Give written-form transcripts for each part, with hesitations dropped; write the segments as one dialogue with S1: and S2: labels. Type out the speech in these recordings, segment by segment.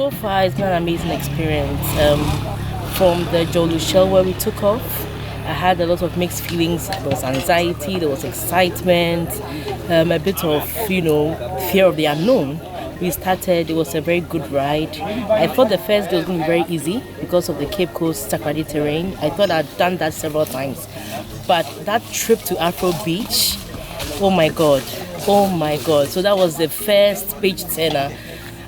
S1: so far it's been an amazing experience. From the Jolu Shell where we took off, I had a lot of mixed feelings. There was anxiety, there was excitement, a bit of, fear of the unknown. We started, it was a very good ride. I thought the first day was going to be very easy because of the Cape Coast Takoradi terrain. I thought I'd done that several times. But that trip to Afro Beach, oh my God. So that was the first beach SENA.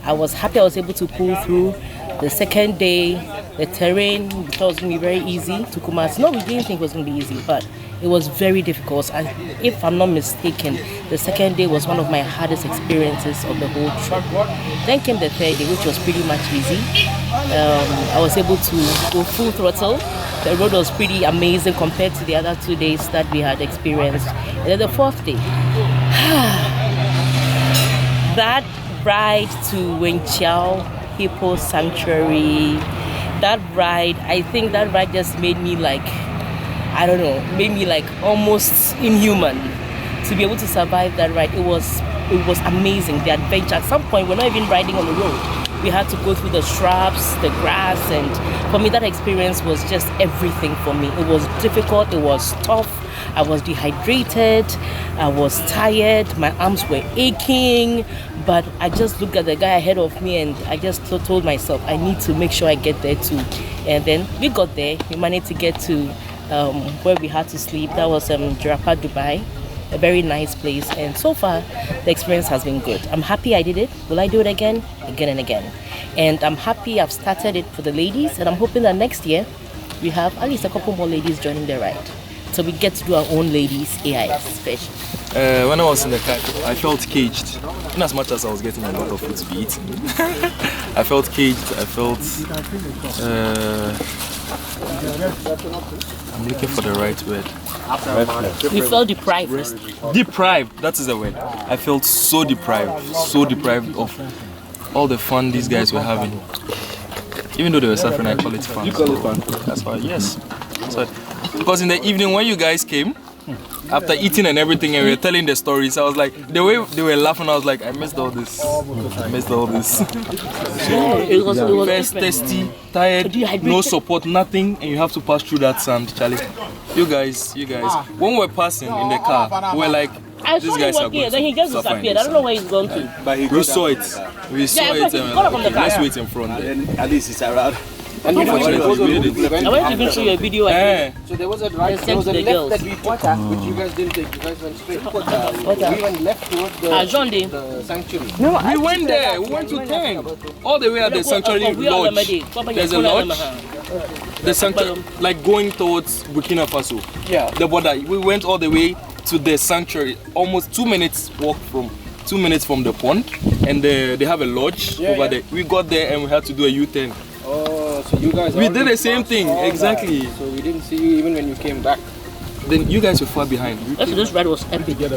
S1: I was happy I was able to pull through. The second day, the terrain, we thought it was going to be very easy to Kumasi. No, we didn't think it was going to be easy, but it was very difficult. And if I'm not mistaken, the second day was one of my hardest experiences of the whole trip. Then came the third day, which was pretty much easy. I was able to go full throttle. The road was pretty amazing compared to the other 2 days that we had experienced. And then the fourth day, that ride to Wenchao Hippo Sanctuary, I think that ride just made me almost inhuman to be able to survive that ride. It was amazing, the adventure. At some point, we're not even riding on the road. We had to go through the shrubs, the grass, and for me, that experience was just everything for me. It was difficult, it was tough. I was dehydrated, I was tired, my arms were aching, but I just looked at the guy ahead of me and I just told myself, I need to make sure I get there too. And then we got there, we managed to get to where we had to sleep. That was Jirapa, Dubai, a very nice place. And so far, the experience has been good. I'm happy I did it. Will I do it again? Again and again. And I'm happy I've started it for the ladies, and I'm hoping that next year we have at least a couple more ladies joining the ride. So we get to do our own ladies AIS special.
S2: When I was in the car, I felt caged. In as much as I was getting a lot of food to eat, I felt caged. I felt. I'm looking for the right word.
S1: We felt deprived.
S2: Deprived. That is the word. I felt so deprived of all the fun these guys were having. Even though they were suffering, I call it fun. You call it fun? That's why. Yes. So, because in the evening when you guys came, after eating and everything, and we were telling the stories, I was like, the way they were laughing, I was like, I missed all this.
S1: It was
S2: first thirsty, tired, no support, nothing, and you have to pass through that sand, Charlie. You guys. When we were passing in the car, we were like, these guys are going
S1: then he just disappeared. I don't know where he's gone to.
S2: We saw it. Let's wait in front there.
S3: At least it's around.
S1: I went to even show you a video.
S3: So there was a right, there was a left that we took, which you guys didn't take. You guys went straight. We went left towards the sanctuary.
S2: No, we went there. We went to Tang. All the way at the sanctuary lodge. There's a lodge. The sanctuary, like going towards Burkina Faso.
S3: Yeah.
S2: The border. We went all the way to the sanctuary. Almost 2 minutes walk from 2 minutes from the pond, and they have a lodge over there. We got there and we had to do a U-turn.
S3: Oh, so you guys.
S2: We did the same thing, exactly.
S3: So we didn't see you even when you came back.
S2: Then you guys were far behind.
S1: This ride was epic. The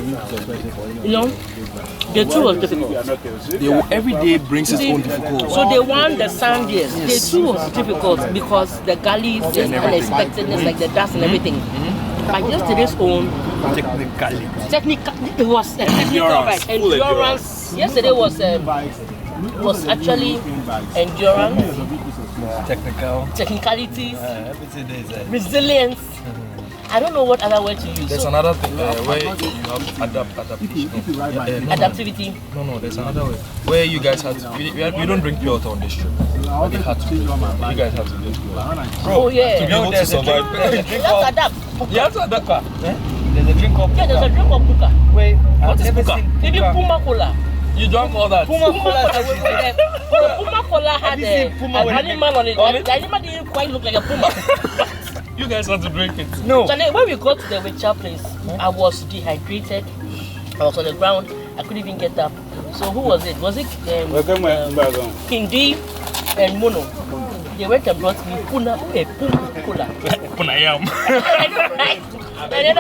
S1: two was difficult.
S2: Every day brings its own difficulty.
S1: So they won the sand, yes. The two was difficult because the gullies and unexpectedness, like the dust and everything. But yesterday's own it was a technical ride. Endurance. Yesterday was actually endurance, technicalities, resilience. I don't know what other word to use.
S2: There's another thing where you have adaptation.
S1: Adaptivity.
S2: No, there's another way. Where you guys have to, we don't drink pure water on this trip. But you have to. You guys have to drink pure water.
S1: Oh yeah.
S2: To be able to survive.
S1: You have to adapt.
S2: You have to adapt.
S3: There's a drink of
S1: Yeah, there's a drink of puka.
S3: Wait,
S2: what is puka?
S1: Maybe Puma Cola.
S2: You drank all that?
S1: Puma Cola. Puma Cola had an animal on it. The animal didn't quite look like a puma.
S2: You guys have to drink it.
S1: No. So when we got to the Wicha place, I was dehydrated. I was on the ground. I couldn't even get up. So who was it? Was it King D and Mono? They went and brought me Puna Cola.
S2: Puna yam.
S1: then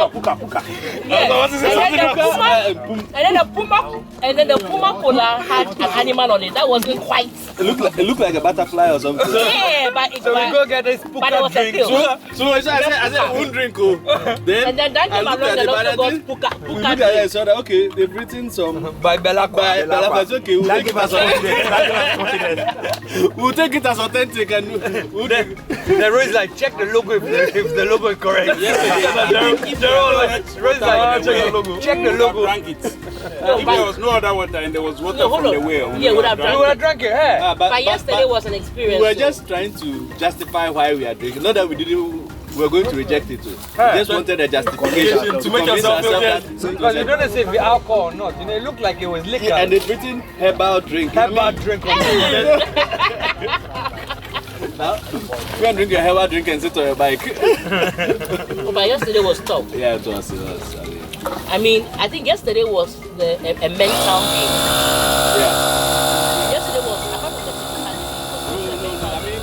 S1: the Puma, and then the Puma cola had an animal on it that wasn't quite.
S4: It looked like a butterfly or something.
S1: Yeah, but it,
S5: So we go get this
S1: but it was a
S5: drink.
S1: pill.
S4: So I said, won't drink. Then
S1: And then that
S4: I
S1: came
S4: looked
S1: along
S4: at
S1: and
S4: the
S1: also got
S4: banana.
S1: Puka
S4: We looked at it
S1: drink.
S4: and saw that, okay, they've written some
S5: By Bella.
S4: by Balabas. Okay, we'll take it as authentic and we'll take
S5: The Rose is like, check the logo if the logo is correct.
S4: They're all like,
S5: Rose is like, check the logo.
S6: Drank it. If there was no other water and there was water
S1: No, hold
S6: from the
S1: on.
S6: well,
S1: Yeah, would have
S5: We
S1: drank
S5: would
S1: it.
S5: have drunk it, hey.
S1: But yesterday was an experience.
S4: we were
S1: so-
S4: just trying to justify why we are drinking. Not that we didn't. We were going to reject it too. We just wanted a justification to make ourselves that.
S5: Because you don't know if it's alcohol or not. You know, it looked like it was liquor.
S4: Yeah, and they've written herbal drink.
S5: Herbal drink on it.
S4: Now, you can drink your herbal drink and sit on your bike.
S1: But yesterday was tough.
S4: Yeah, it was.
S1: I mean, I think yesterday was a mental game.
S4: Yeah.
S1: Yesterday was apart from the physicality,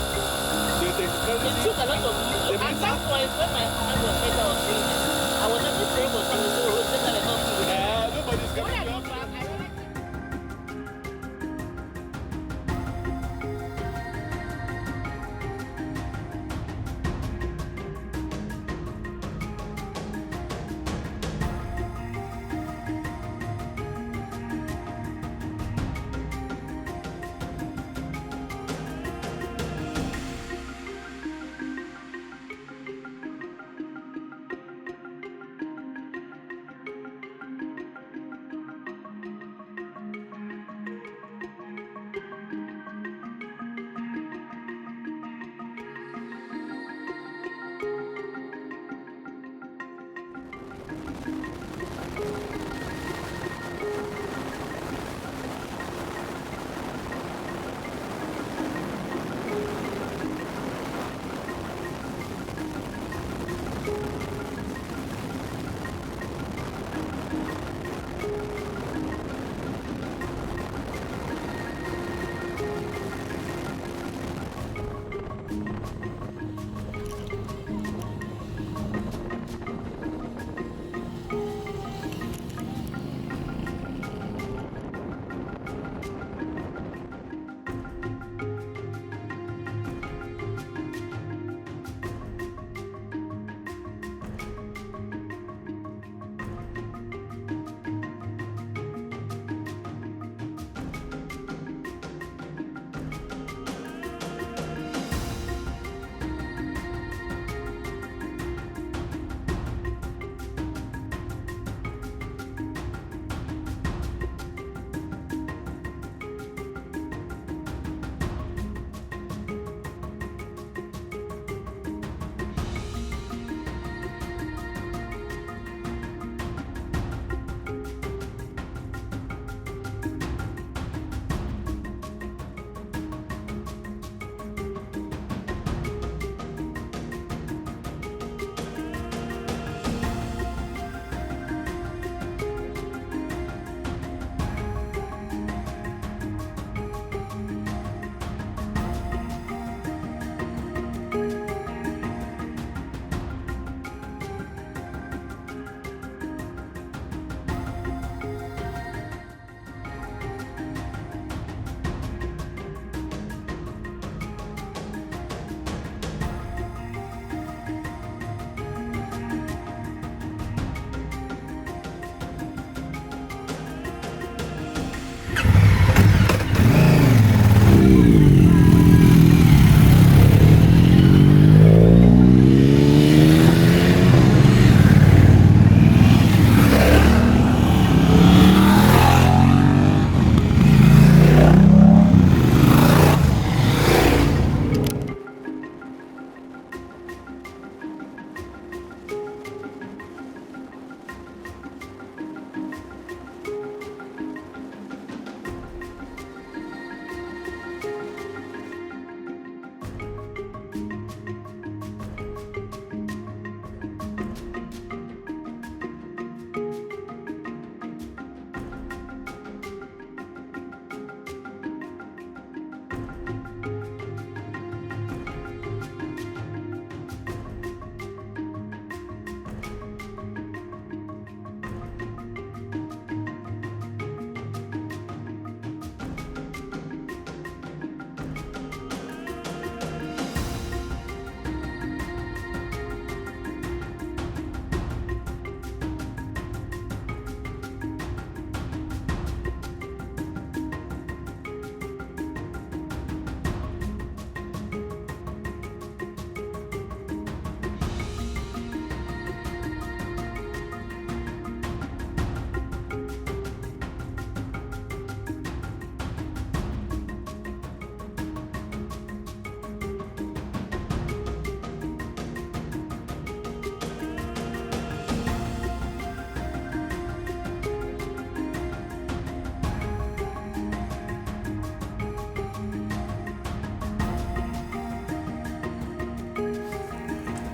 S1: it took a lot of. At some point, when my hand was better, I was doing this. I was actually praying for something, so it was better help me.
S4: Nobody's
S1: When I
S4: coming
S1: got back, I really.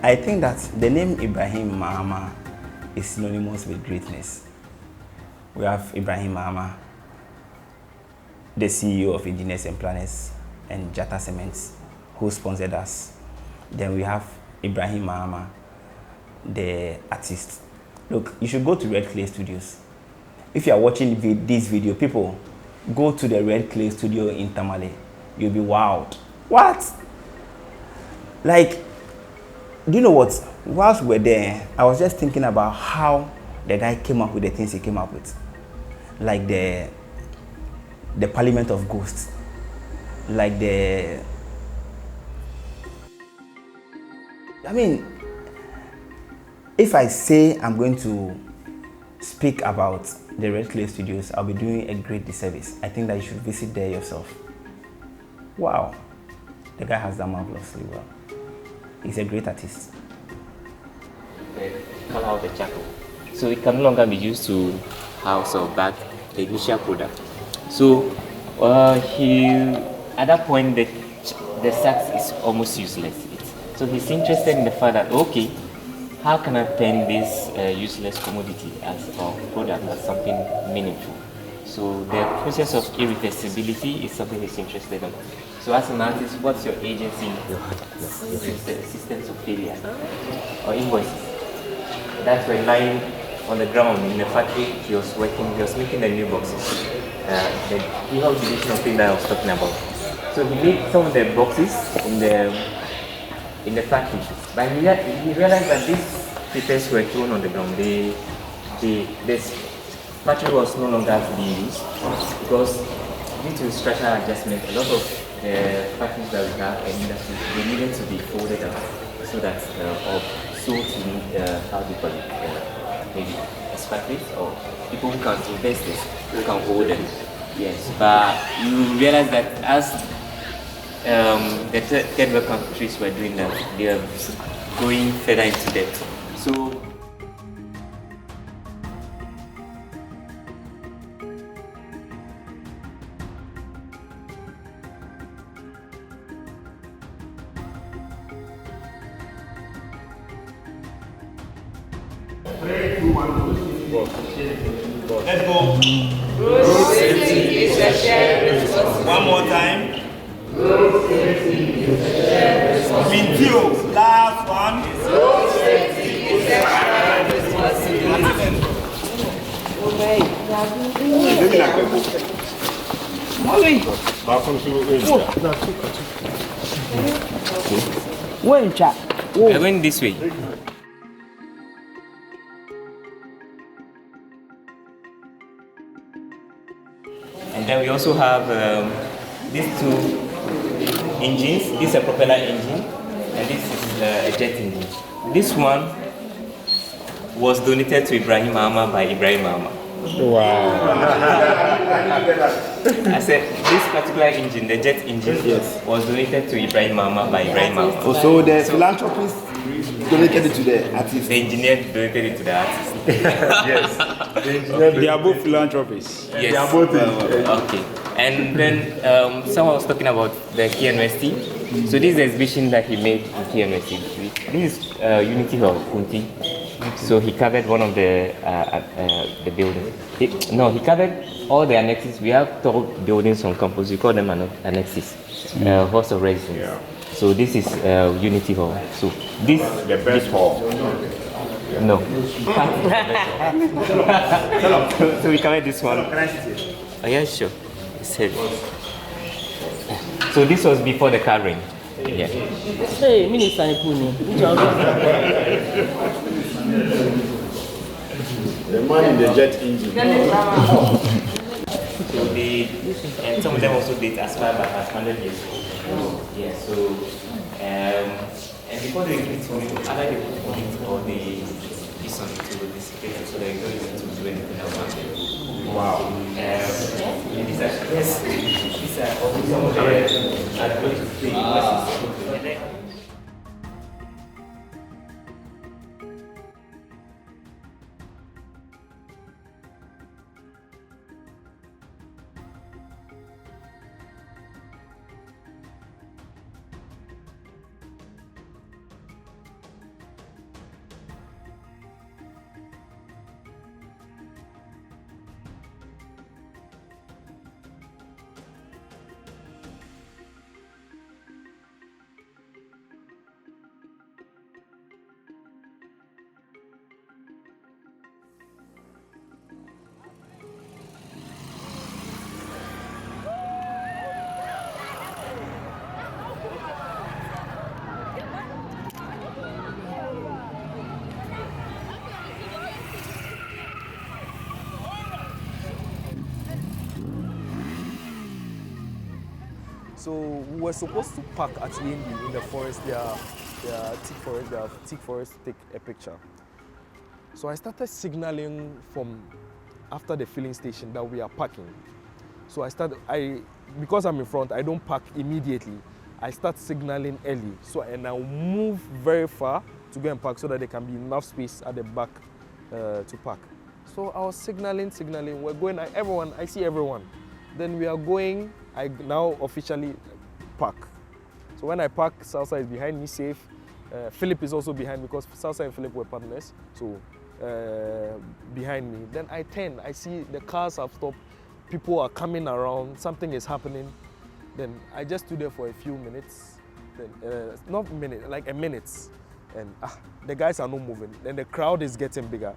S7: I think that the name Ibrahim Mahama is synonymous with greatness. We have Ibrahim Mahama, the CEO of Engineers and Planners and Jata Cements, who sponsored us. Then we have Ibrahim Mahama, the artist. Look, you should go to Red Clay Studios. If you are watching this video, people, go to the Red Clay Studio in Tamale. You'll be wowed. What? Like, do you know what? Whilst we were there, I was just thinking about how the guy came up with the things he came up with. Like the Parliament of Ghosts. Like I mean, if I say I'm going to speak about the Red Clay Studios, I'll be doing a great disservice. I think that you should visit there yourself. Wow, the guy has done marvelously well. He's a great artist.
S8: The color of the charcoal. So it can no longer be used to house or bag the initial product. So at that point the sax is almost useless. So he's interested in the fact that, okay, how can I turn this useless commodity as a product as something meaningful? So the process of irreversibility is something he's interested in. So as an artist, what's your agency? Systems of failure or invoices. That's when lying on the ground in the factory, he was making the new boxes. The rehabilitation of thing that I was talking about. So he made some of the boxes in the factory, but he realized that these papers were thrown on the ground. This factory was no longer to be used because due to structural adjustment, a lot of factories that we have and industries, they needed to be folded up so that or sold to how do you call it, maybe expatriates or people who can invest this, who can hold them. Yes, but you realize that as the third world countries were doing that, they are going further into debt. So
S9: let's go. Road safety is a shared responsibility. One more time. Road safety is a shared responsibility. Last one. Road safety is a shared responsibility.
S8: we're going this way. And then we also have these two engines. This is a propeller engine, and this is a jet engine. This one was donated to Ibrahim Mahama by Ibrahim Mahama.
S6: Wow.
S8: I said this particular engine, the jet engine, was donated to Ibrahim Mahama by Ibrahim Mahama.
S7: Also, the philanthropist donated it to the artist.
S8: The engineer donated it to the artist.
S6: Yes. They are both philanthropists.
S8: Yes.
S6: They are both.
S8: Okay. And then someone was talking about the KNUST. So this is the exhibition that he made in KNUST. This is Unity Hall, Kunti. So he covered one of the buildings. He covered all the annexes. We have 12 buildings on campus. We call them annexes, halls of residence. Yeah. So this is Unity Hall. So this
S6: the best hall.
S8: No. So we covered this one. Oh yeah, sure. It's heavy. So this was before the car ring. Yeah.
S1: Hey, Minister Ipuni.
S6: The man in the jet engine.
S8: So and some of them also date as far back as 100 years ago. Yeah, so and before they give it to me, either they put on it or they piece on it to dissipate it so that you don't use it to do anything else.
S6: Wow.
S8: These are also some of the advocacy universities.
S10: So we were supposed to park at Yendi in the forest. They are thick forest to take a picture. So I started signaling from after the filling station that we are parking. So because I'm in front, I don't park immediately. I start signaling early. And I'll move very far to go and park so that there can be enough space at the back to park. So I was signaling, we're going, I see everyone. Then we are going, I now officially park. So when I park, Salsa is behind me safe. Philip is also behind me because Salsa and Philip were partners. So behind me. Then I turn, I see the cars have stopped, people are coming around, something is happening. Then I just stood there for a few minutes, then, not a minute, like a minute. And the guys are not moving. Then the crowd is getting bigger.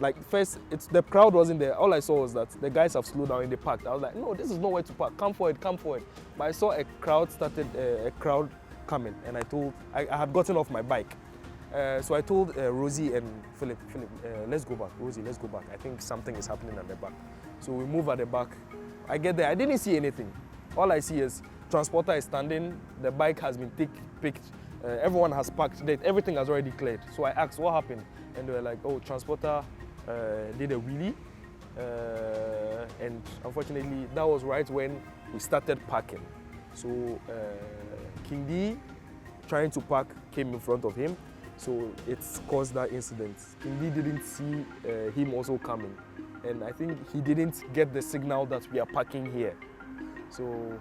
S10: Like first, the crowd wasn't there. All I saw was that the guys have slowed down in the park. I was like, no, this is nowhere to park. Come forward. But I saw a crowd coming, and I had gotten off my bike. So I told Rozzie and Philip, let's go back. Rozzie, let's go back. I think something is happening at the back. So we move at the back. I get there. I didn't see anything. All I see is Transporter is standing. The bike has been picked. Everyone has parked. Everything has already cleared. So I asked, what happened? And they were like, oh, Transporter did a wheelie. And unfortunately, that was right when we started parking. So King D, trying to park, came in front of him. So it's caused that incident. King D didn't see him also coming. And I think he didn't get the signal that we are parking here. So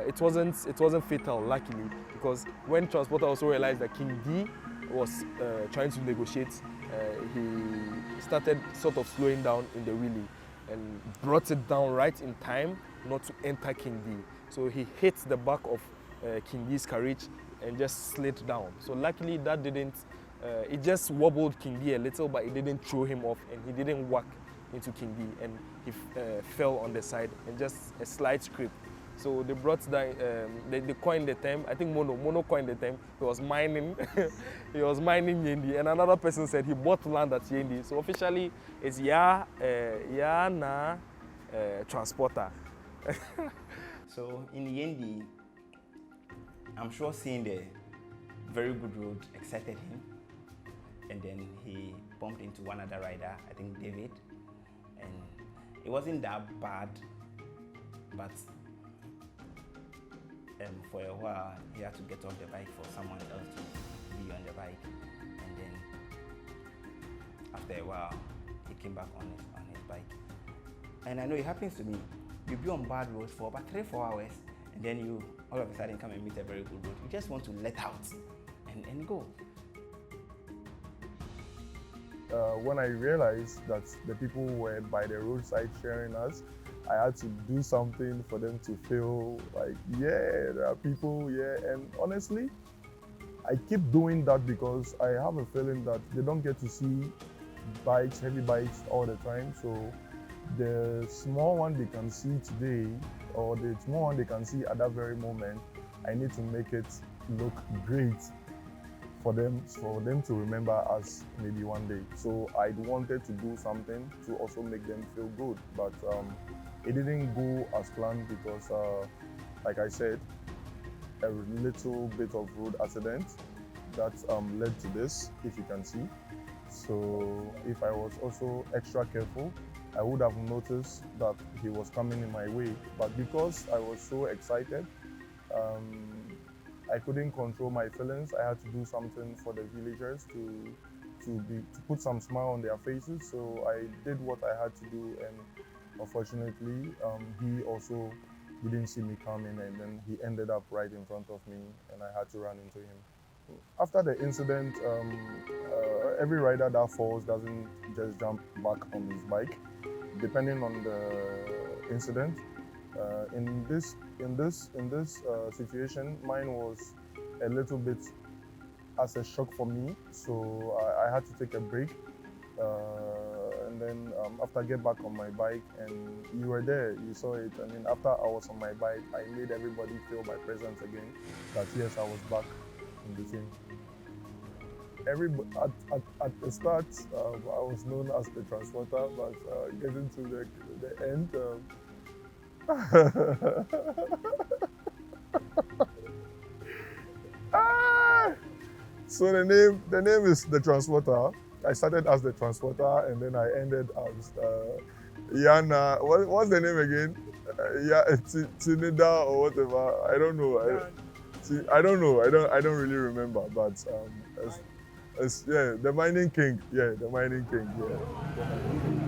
S10: it wasn't fatal, luckily, because when Transporter also realized that King D was trying to negotiate, he started sort of slowing down in the wheelie and brought it down right in time not to enter King D. So he hit the back of King D's carriage and just slid down. So luckily that didn't, it just wobbled King D a little, but it didn't throw him off and he didn't whack into King D, and he fell on the side and just a slight scrape. So they brought that, they coined the term, I think Mono coined the term, he was mining, he was mining Yendi, and another person said he bought land at Yendi. So officially it's Transporter.
S7: So in Yendi, I'm sure seeing the very good road excited him, and then he bumped into one other rider, I think David, and it wasn't that bad, but for a while he had to get off the bike for someone else to be on the bike, and then after a while he came back on his bike. And I know it happens to me. You be on bad roads for about 3-4 hours, and then you all of a sudden come and meet a very good road. You just want to let out and go.
S11: When I realized that the people were by the roadside cheering us, I had to do something for them to feel like, yeah, there are people, yeah. And honestly, I keep doing that because I have a feeling that they don't get to see bikes, heavy bikes all the time. So the small one they can see today, or the small one they can see at that very moment, I need to make it look great for them to remember us maybe one day. So I wanted to do something to also make them feel good, but it didn't go as planned because, like I said, a little bit of road accident that led to this, if you can see. So if I was also extra careful, I would have noticed that he was coming in my way. But because I was so excited, I couldn't control my feelings. I had to do something for the villagers to put some smile on their faces. So I did what I had to do, and unfortunately, he also didn't see me coming, and then he ended up right in front of me, and I had to run into him. After the incident, every rider that falls doesn't just jump back on his bike, depending on the incident. In this situation, mine was a little bit as a shock for me, so I had to take a break. And then after I get back on my bike, and you were there, you saw it. I mean, after I was on my bike, I made everybody feel my presence again. That yes, I was back in the team. At the start, I was known as the Transporter, but getting to the end. So the name is the Transporter. I started as the Transporter, and then I ended as Yana. What's the name again? Tinida or whatever. I don't know. I don't know. I don't really remember. But yeah, the Mining King. Yeah, the Mining King. Yeah.